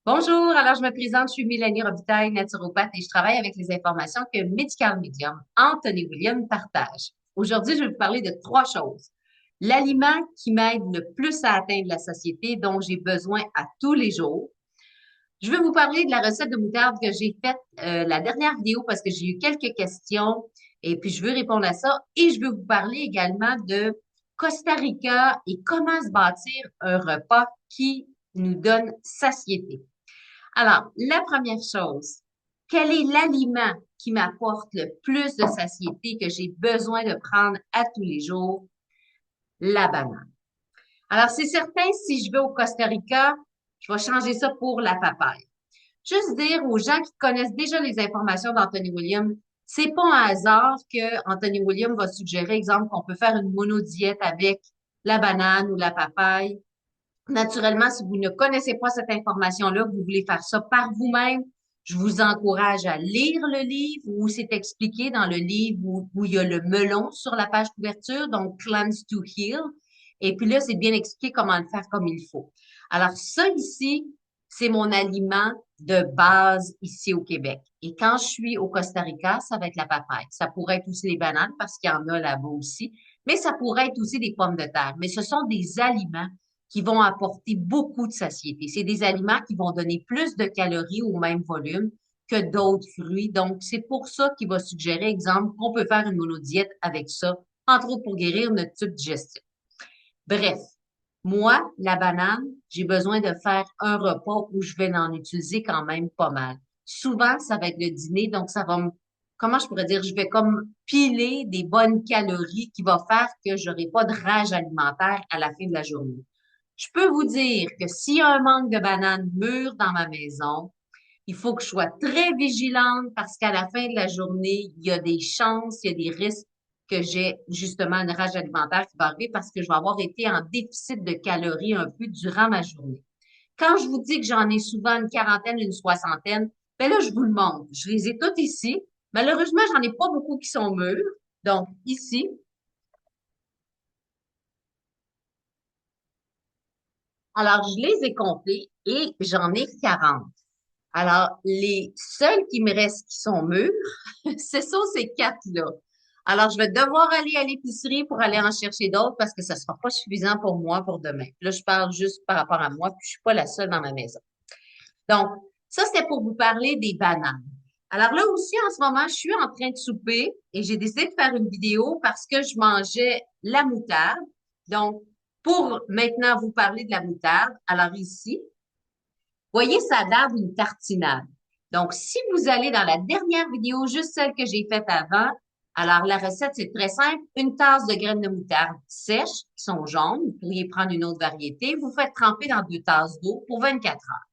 Bonjour, alors je me présente, je suis Mélanie Robitaille, naturopathe et je travaille avec les informations que Medical Medium, Anthony William, partage. Aujourd'hui, je vais vous parler de trois choses. L'aliment qui m'aide le plus à atteindre la satiété dont j'ai besoin à tous les jours. Je vais vous parler de la recette de moutarde que j'ai faite la dernière vidéo parce que j'ai eu quelques questions et puis je veux répondre à ça. Et je veux vous parler également de Costa Rica et comment se bâtir un repas qui nous donne satiété. Alors, la première chose, quel est l'aliment qui m'apporte le plus de satiété que j'ai besoin de prendre à tous les jours? La banane. Alors, c'est certain, si je vais au Costa Rica, je vais changer ça pour la papaye. Juste dire aux gens qui connaissent déjà les informations d'Anthony William, c'est pas un hasard que Anthony William va suggérer, exemple, qu'on peut faire une monodiète avec la banane ou la papaye. Naturellement, si vous ne connaissez pas cette information-là, que vous voulez faire ça par vous-même, je vous encourage à lire le livre où c'est expliqué dans le livre où il y a le melon sur la page couverture, donc Cleanse to Heal. Et puis là, c'est bien expliqué comment le faire comme il faut. Alors ça ici, c'est mon aliment de base ici au Québec. Et quand je suis au Costa Rica, ça va être la papaye. Ça pourrait être aussi les bananes parce qu'il y en a là-bas aussi, mais ça pourrait être aussi des pommes de terre. Mais ce sont des aliments qui vont apporter beaucoup de satiété. C'est des aliments qui vont donner plus de calories au même volume que d'autres fruits. Donc, c'est pour ça qu'il va suggérer, exemple, qu'on peut faire une monodiète avec ça, entre autres pour guérir notre tube digestif. Bref, moi, la banane, j'ai besoin de faire un repas où je vais en utiliser quand même pas mal. Souvent, ça va être le dîner, donc ça va me, comment je pourrais dire, je vais comme piler des bonnes calories qui va faire que j'aurai pas de rage alimentaire à la fin de la journée. Je peux vous dire que s'il y a un manque de bananes mûres dans ma maison, il faut que je sois très vigilante parce qu'à la fin de la journée, il y a des chances, il y a des risques que j'ai justement une rage alimentaire qui va arriver parce que je vais avoir été en déficit de calories un peu durant ma journée. Quand je vous dis que j'en ai souvent une quarantaine, une soixantaine, ben là, je vous le montre. Je les ai toutes ici. Malheureusement, j'en ai pas beaucoup qui sont mûres. Donc, ici, alors, je les ai comptées et j'en ai 40. Alors, les seuls qui me restent qui sont mûrs, ce sont ces quatre-là. Alors, je vais devoir aller à l'épicerie pour aller en chercher d'autres parce que ça ne sera pas suffisant pour moi pour demain. Là, je parle juste par rapport à moi, puis je suis pas la seule dans ma maison. Donc, ça, c'était pour vous parler des bananes. Alors là aussi, en ce moment, je suis en train de souper et j'ai décidé de faire une vidéo parce que je mangeais la moutarde. Donc, pour maintenant vous parler de la moutarde, alors ici, voyez, ça a l'air d'une tartinade. Donc, si vous allez dans la dernière vidéo, juste celle que j'ai faite avant, alors la recette, c'est très simple. Une tasse de graines de moutarde sèches, qui sont jaunes. Vous pourriez prendre une autre variété. Vous faites tremper dans 2 tasses d'eau pour 24 heures.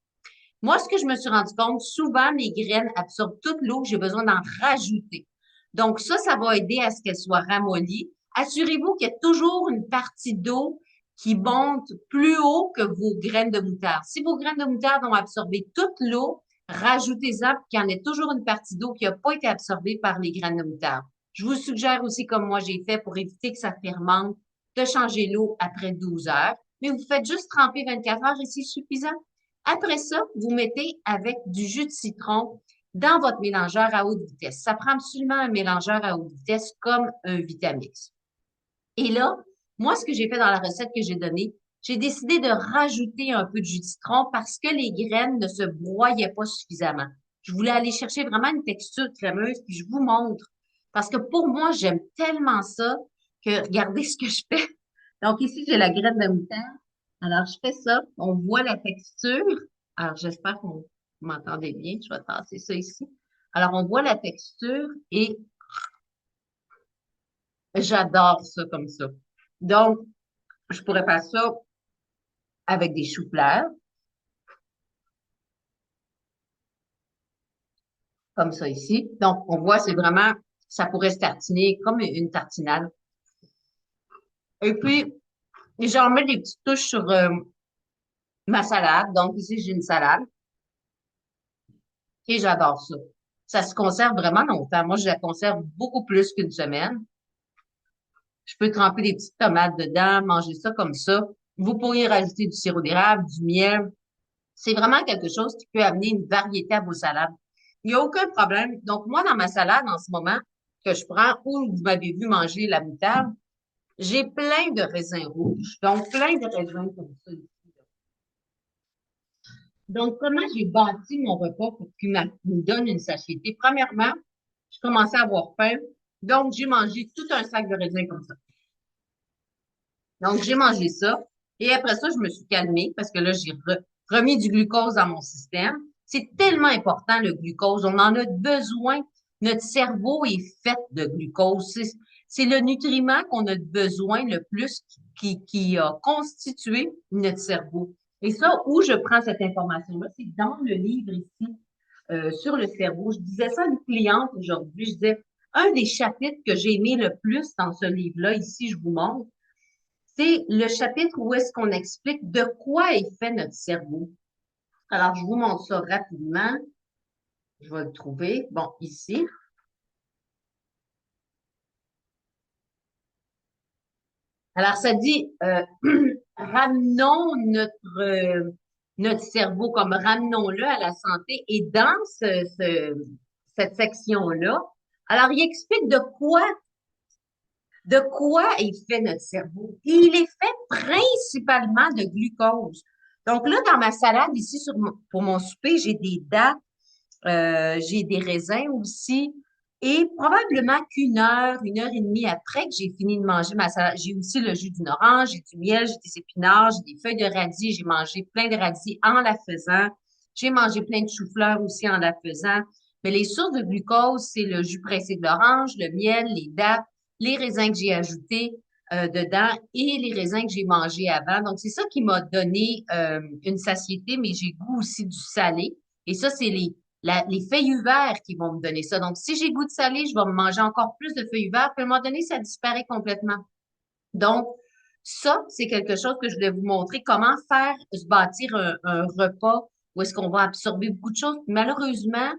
Moi, ce que je me suis rendu compte, souvent, mes graines absorbent toute l'eau que j'ai besoin d'en rajouter. Donc, ça va aider à ce qu'elles soient ramollies. Assurez-vous qu'il y a toujours une partie d'eau qui monte plus haut que vos graines de moutarde. Si vos graines de moutarde ont absorbé toute l'eau, rajoutez-en pour qu'il y en ait toujours une partie d'eau qui n'a pas été absorbée par les graines de moutarde. Je vous suggère aussi, comme moi j'ai fait pour éviter que ça fermente, de changer l'eau après 12 heures. Mais vous faites juste tremper 24 heures et c'est suffisant. Après ça, vous mettez avec du jus de citron dans votre mélangeur à haute vitesse. Ça prend absolument un mélangeur à haute vitesse comme un Vitamix. Et là, moi, ce que j'ai fait dans la recette que j'ai donnée, j'ai décidé de rajouter un peu de jus de citron parce que les graines ne se broyaient pas suffisamment. Je voulais aller chercher vraiment une texture crémeuse, puis je vous montre. Parce que pour moi, j'aime tellement ça que regardez ce que je fais. Donc ici, j'ai la graine de moutarde. Alors, je fais ça. On voit la texture. Alors, j'espère que vous m'entendez bien. Je vais tasser ça ici. Alors, on voit la texture et j'adore ça comme ça. Donc, je pourrais faire ça avec des choux-fleurs, comme ça ici. Donc, on voit, c'est vraiment, ça pourrait se tartiner comme une tartinade. Et puis, j'en mets des petites touches sur ma salade. Donc, ici, j'ai une salade et j'adore ça. Ça se conserve vraiment longtemps. Moi, je la conserve beaucoup plus qu'une semaine. Je peux tremper des petites tomates dedans, manger ça comme ça. Vous pourriez rajouter du sirop d'érable, du miel. C'est vraiment quelque chose qui peut amener une variété à vos salades. Il n'y a aucun problème. Donc, moi, dans ma salade, en ce moment, que je prends, ou vous m'avez vu manger la moutarde, j'ai plein de raisins rouges. Donc, plein de raisins comme ça ici. Donc, comment j'ai bâti mon repas pour qu'il me donne une satiété? Premièrement, je commençais à avoir faim. Donc, j'ai mangé tout un sac de raisins comme ça. Donc, j'ai mangé ça. Et après ça, je me suis calmée parce que là, j'ai remis du glucose dans mon système. C'est tellement important, le glucose. On en a besoin. Notre cerveau est fait de glucose. C'est le nutriment qu'on a besoin le plus qui a constitué notre cerveau. Et ça, où je prends cette information-là, c'est dans le livre ici, sur le cerveau. Je disais ça à une cliente aujourd'hui. Je disais, un des chapitres que j'ai aimé le plus dans ce livre-là, ici, je vous montre, c'est le chapitre où est-ce qu'on explique de quoi est fait notre cerveau. Alors, je vous montre ça rapidement. Je vais le trouver. Bon, ici. Alors, ça dit, ramenons notre cerveau, comme ramenons-le à la santé. Et dans cette section-là, alors, il explique de quoi est fait notre cerveau. Il est fait principalement de glucose. Donc là, dans ma salade, ici, pour mon souper, j'ai des dattes, j'ai des raisins aussi. Et probablement une heure et demie après que j'ai fini de manger ma salade, j'ai aussi le jus d'une orange, j'ai du miel, j'ai des épinards, j'ai des feuilles de radis, j'ai mangé plein de radis en la faisant. J'ai mangé plein de choux-fleurs aussi en la faisant. Mais les sources de glucose, c'est le jus pressé de l'orange, le miel, les dattes, les raisins que j'ai ajoutés dedans et les raisins que j'ai mangés avant. Donc, c'est ça qui m'a donné une satiété, mais j'ai goût aussi du salé. Et ça, c'est les feuilles verts qui vont me donner ça. Donc, si j'ai goût de salé, je vais me manger encore plus de feuilles vertes. Puis à un moment donné, ça disparaît complètement. Donc, ça, c'est quelque chose que je voulais vous montrer. Comment faire, se bâtir un repas où est-ce qu'on va absorber beaucoup de choses. Malheureusement,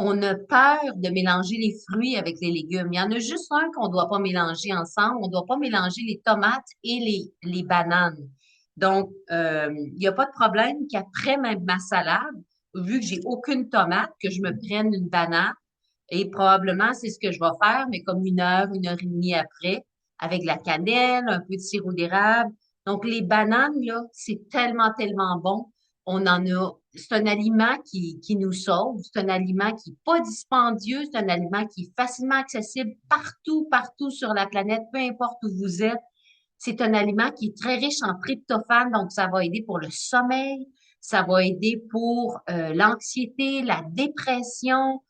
on a peur de mélanger les fruits avec les légumes. Il y en a juste un qu'on ne doit pas mélanger ensemble. On ne doit pas mélanger les tomates et les bananes. Donc, il n'y a pas de problème qu'après ma salade, vu que j'ai aucune tomate, que je me prenne une banane. Et probablement, c'est ce que je vais faire, mais comme une heure et demie après, avec de la cannelle, un peu de sirop d'érable. Donc, les bananes, là, c'est tellement, tellement bon. On en a, c'est un aliment qui nous sauve. C'est un aliment qui n'est pas dispendieux. C'est un aliment qui est facilement accessible partout, partout sur la planète, peu importe où vous êtes. C'est un aliment qui est très riche en tryptophane, donc ça va aider pour le sommeil, ça va aider pour l'anxiété, la dépression.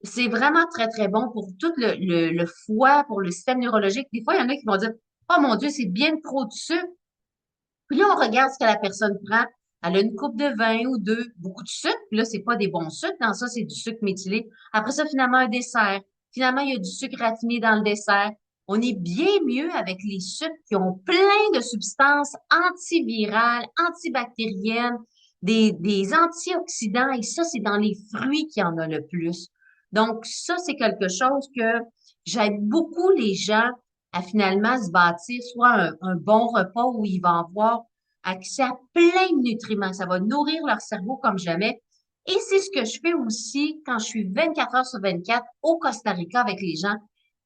C'est vraiment très, très bon pour tout le foie, pour le système neurologique. Des fois, il y en a qui vont dire, oh mon Dieu, c'est bien trop de sucre. Puis là, on regarde ce que la personne prend. Elle a une coupe de vin ou deux, beaucoup de sucre. Puis là, c'est pas des bons sucres. Dans ça, c'est du sucre méthylé. Après ça, finalement, un dessert. Finalement, il y a du sucre raffiné dans le dessert. On est bien mieux avec les sucres qui ont plein de substances antivirales, antibactériennes, des antioxydants. Et ça, c'est dans les fruits qu'il y en a le plus. Donc, ça, c'est quelque chose que j'aide beaucoup les gens à finalement se bâtir soit un bon repas où ils vont avoir accès à plein de nutriments. Ça va nourrir leur cerveau comme jamais. Et c'est ce que je fais aussi quand je suis 24 heures sur 24 au Costa Rica avec les gens.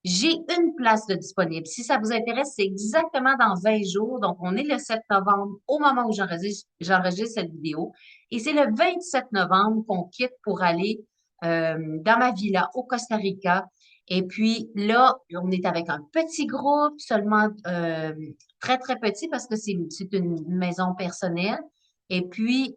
J'ai une place de disponible. Si ça vous intéresse, c'est exactement dans 20 jours. Donc, on est le 7 novembre au moment où j'enregistre cette vidéo. Et c'est le 27 novembre qu'on quitte pour aller dans ma villa au Costa Rica. Et puis là, on est avec un petit groupe, seulement très, très petit parce que c'est une maison personnelle. Et puis,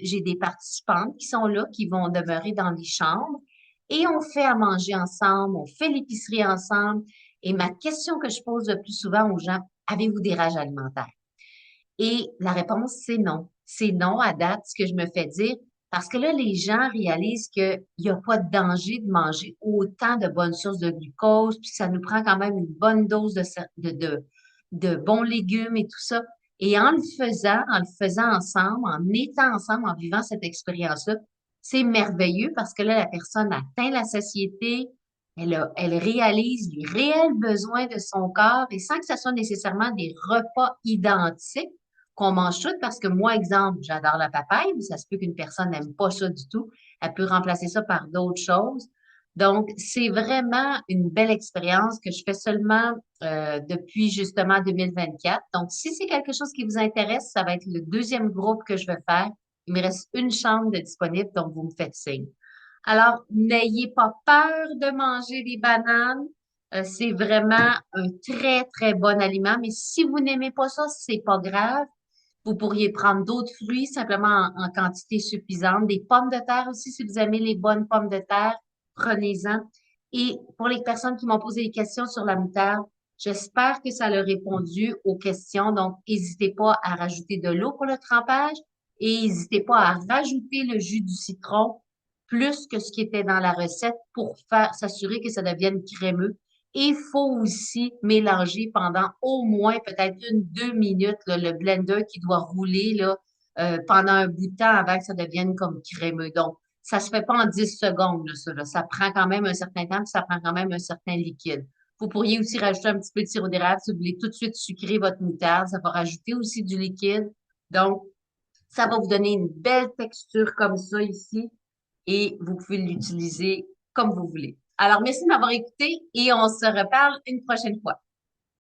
j'ai des participantes qui sont là, qui vont demeurer dans les chambres. Et on fait à manger ensemble, on fait l'épicerie ensemble. Et ma question que je pose le plus souvent aux gens, avez-vous des rages alimentaires? Et la réponse, c'est non. C'est non à date, ce que je me fais dire, parce que là, les gens réalisent qu'il n'y a pas de danger de manger autant de bonnes sources de glucose, puis ça nous prend quand même une bonne dose de bons légumes et tout ça. Et en le faisant ensemble, en étant ensemble, en vivant cette expérience-là, c'est merveilleux parce que là, la personne atteint la satiété, elle réalise les réels besoins de son corps et sans que ce soit nécessairement des repas identiques, qu'on mange tout parce que moi, exemple, j'adore la papaye, mais ça se peut qu'une personne n'aime pas ça du tout. Elle peut remplacer ça par d'autres choses. Donc, c'est vraiment une belle expérience que je fais seulement depuis justement 2024. Donc, si c'est quelque chose qui vous intéresse, ça va être le deuxième groupe que je vais faire. Il me reste une chambre de disponible, donc vous me faites signe. Alors, n'ayez pas peur de manger des bananes. C'est vraiment un très, très bon aliment. Mais si vous n'aimez pas ça, c'est pas grave. Vous pourriez prendre d'autres fruits simplement en quantité suffisante. Des pommes de terre aussi, si vous aimez les bonnes pommes de terre, prenez-en. Et pour les personnes qui m'ont posé des questions sur la moutarde, j'espère que ça leur a répondu aux questions. Donc, n'hésitez pas à rajouter de l'eau pour le trempage et n'hésitez pas à rajouter le jus du citron plus que ce qui était dans la recette pour faire s'assurer que ça devienne crémeux. Et il faut aussi mélanger pendant au moins peut-être 2 minutes là, le blender qui doit rouler là, pendant un bout de temps avant que ça devienne comme crémeux. Donc, ça se fait pas en 10 secondes, là, ça, là. Ça prend quand même un certain temps, puis ça prend quand même un certain liquide. Vous pourriez aussi rajouter un petit peu de sirop d'érable si vous voulez tout de suite sucrer votre moutarde. Ça va rajouter aussi du liquide. Donc, ça va vous donner une belle texture comme ça ici et vous pouvez l'utiliser comme vous voulez. Alors, merci de m'avoir écouté et on se reparle une prochaine fois.